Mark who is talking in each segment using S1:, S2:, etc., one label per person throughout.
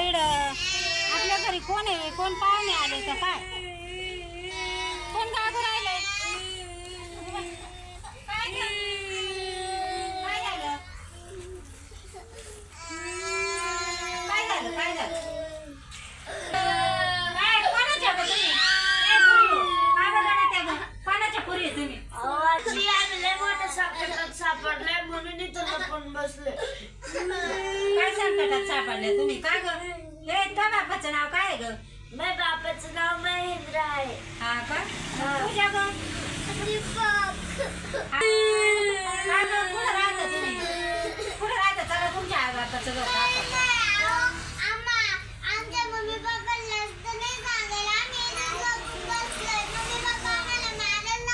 S1: इकडं आपल्या घरी कोण आहे? कोण पाहुणे आले का काय? कोण गागू राहिले? काय झालं? काय झालं? काय झालं? काय झालं? काय कोणाच्या गं तुम्ही? ए पुरी, काय बघा त्या गं? कोणाच्या पुरी आहे तुम्ही?
S2: आजी आम्ही लय मोठ्या संकटात सापडले म्हणून इथं लपून बसले.
S1: काय संकटात सापडले तुम्ही? काय ग? हे त्या बापाचं नाव काय आहे ग?
S2: माझ्या बापाचं नाव महेंद्र आहे.
S1: हा का? तुझ्या ग? काय ग? कुठं राहता तुम्ही? कुठं राहता? चला तुमच्या आई बापाचं घर दाखवा.
S2: आमच्या मम्मी पप्पाला रस्ता नाही सांगायला आम्ही इथं लपून बसलोय. मम्मी पप्पा आम्हाला मारायला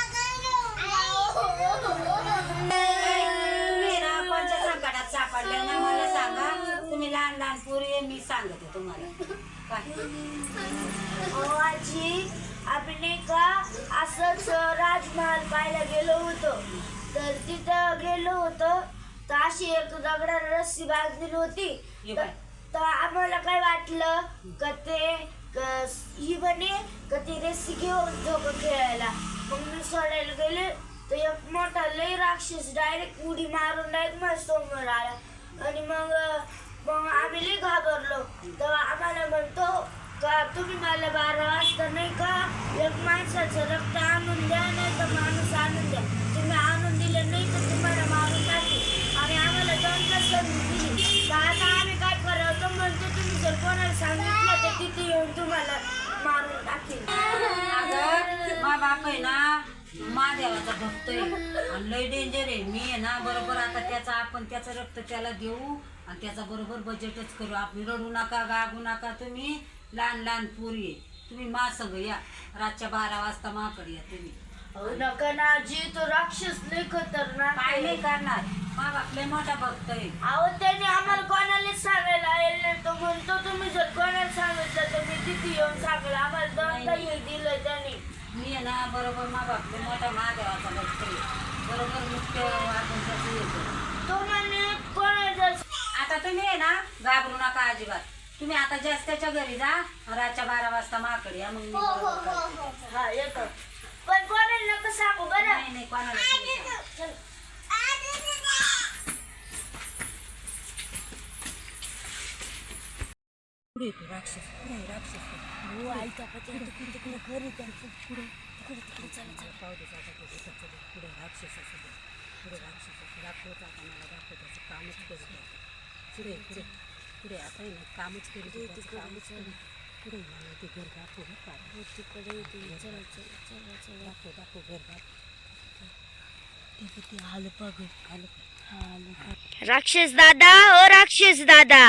S1: तुम्ही ना कोणत्या संकटात सापडले ना मला सांगा. तुम्ही लहान लहान पोरी आहे, मी सांगते तुम्हाला काय.
S2: हो आजी आम्ही नाही का असंच राजमहाल पाहायला गेलो होतो. तर तिथं गेलो होतो तर अशी एक दगडाला रस्सी बांधलेली होती.
S1: हे
S2: तर
S1: बाय.
S2: तर आम्हाला काय वाटलं का ते ही म्हणे का ती रस्सी घेऊन झोपं खेळायला. मग मी सोडायला गेले तर एक मोठा लई राक्षस डायरेक्ट उडी मारून डायरेक्ट माझ्या समोर आला. आणि मग मग आम्ही लई घाबरलो. तेव्हा आम्हाला म्हणतो का तुम्ही मला 12 वाजता नाही का एक माणसाचं रक्त आणून द्या नाही तर माणूस आणून द्या. तुम्ही आणून दिलं नाही तर तुम्हाला मारून टाकेल. आणि आम्हाला 2 तास संधी दिली. तर आता आम्ही काय करावं तर म्हणतो तुम्ही जर कोणाला सांगितलं तर तिथे येऊन तुम्हाला मारून टाकेल.
S1: अगं मा बाप आहे ना महादेवाचा भक्त आहे आणि लय डेंजर आहे. मी आहे ना बरोबर आता आपण त्याचं रक्त त्याला देऊ आणि त्याचा बरोबर बजेटच करू. आपण रडू नका गागू नका. तुम्ही लहान लहान पोरी आहे. तुम्ही मा संग या रातच्या 12 वाजता माकडे या तुम्ही.
S2: नका ना आजी तो राक्षस लय खतरनाक
S1: काय नाही करणार. मा बाप लय मोठा भक्त आहे.
S2: अहो त्याने आम्हाला कोणालाच सांगायला येईल नाही. तो म्हणतो तुम्ही जर कोणाला सांगितलं तर मी तिथे येऊन सांगेल. आम्हाला 2 तास दिलं त्याने.
S1: मी आहे ना बरोबर मा बाप लय मोठा महादेवाचा भक्त आहे. बरोबर मुख्य आपण त्याचं येतो.
S2: तो म्हणे कोणाचं
S1: आता तुम्ही आहे ना घाबरू नका अजिबात. तुम्ही आता जास्त्याच्या घरी जा रातच्या 12 वाजता माकडे या. मग मी बरोबर करते.
S2: हा येतो पण कोणाला नका सांगू बरं.
S1: नाही नाही कोणाला नाही सांगू. पुढे येतो राक्षस. पुढे आहे राक्षस.
S2: हो आईचा पती तिकडे घरी त्यांचं पुढे तिकडे चला
S1: पावडे पुढे राक्षस असं पुढे राक्षस दाखवत आता मला दाखवत कामच करत. पुढे पुढे पुढे आता आहे ना कामच करीत कामच पुढे मला ते घर दाखव
S2: तिकडे चला चला चला
S1: दाखव घर दाखव.
S2: ते आलं पग
S1: आलं
S2: राक्षस दादा ओ राक्षस दादा.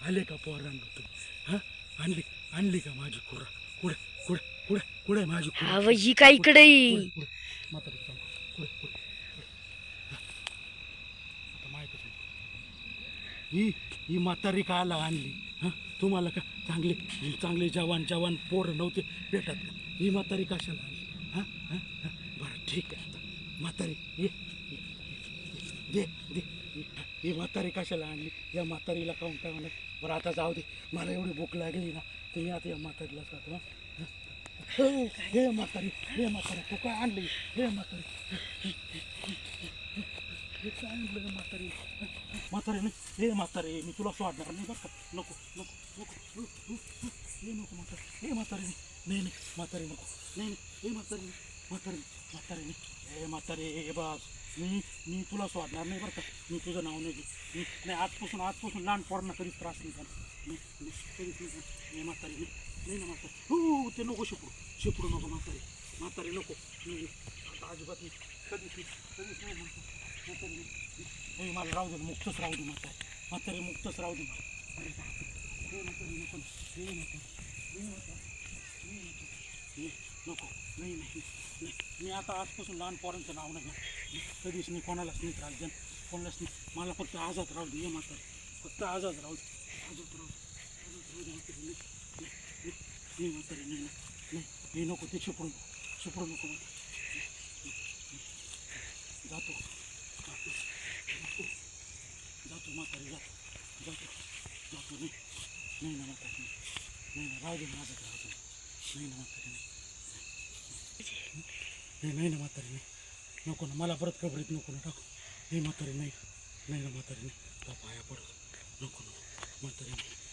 S3: आले का पोरांना तू? हा आणली आणली का माझी खुरा? कुठे कुठे कुठे कुठे माझी खुरा?
S2: अहो ही काय इकडे
S3: म्हातारी सांग कुठे कुठे आता माहिती ही म्हातारी काला आणली? हा तुम्हाला का चांगले चांगले जवान पोरं नव्हते भेटत का? ही म्हातारी कशाला आणली? हा हा हा बरं ठीक आहे. आता म्हातारी ये दे दे ही म्हातारी कशाला आणली? या म्हातारीला काऊन काय म्हणत? बरं आता जाऊ दे. मला एवढी भूक लागली ना तुम्ही आता या म्हातारीला सांगतो. हे म्हातारी तू काय आणली? हे म्हातारी हे काय आणलं म्हातारी? म्हातारी नाही हे म्हातारी मी तुला सोडणार नाही बरं का. नको नको नको हे नको म्हातारी. हे म्हातारी नाही नाही म्हातारी नको. नाही नाही हे म्हातारी म्हातारी नाही हे म्हातारी. हे बस मी तुला सोडणार नाही बरं का. मी तुझं नाव नाही घेऊ. नाही आजपासून लहान पोरांना कधीच त्रास नाही झाला. नाही कधीच नाही म्हातारी नाही ना म्हातारी. हो ते नको शेपडू नको म्हातारी नको. नाही आता अजिबात नाही कधीच नाही म्हातारी नाही. मला राहू दे मुक्तच राहू दे म्हातारी मुक्तच राहू दे. हे म्हातारी नको हे नको नाही नाही नाही. मी आता आजपासून लहान पोरांचं नाव नाही कधीच नाही. कोणालाच नाही त्रास देणं कोणालाच नाही. मला फक्त आजाद राहू दे. हे म्हातारी फक्त आजाद राहू दे. नाही म्हातारी नाही नाही हे नको ते शिपडू नको जातो राहू दे माझं राहू दे. नाही ना म्हातारी नाही. नाही ना म्हातारी नाही. नको ना मला परत कबरीत नको ना टाकू. हे म्हातारी नाही. नाही ना म्हातारी नाही. त्या पाया पडतो. नको ना म्हातारी नाही.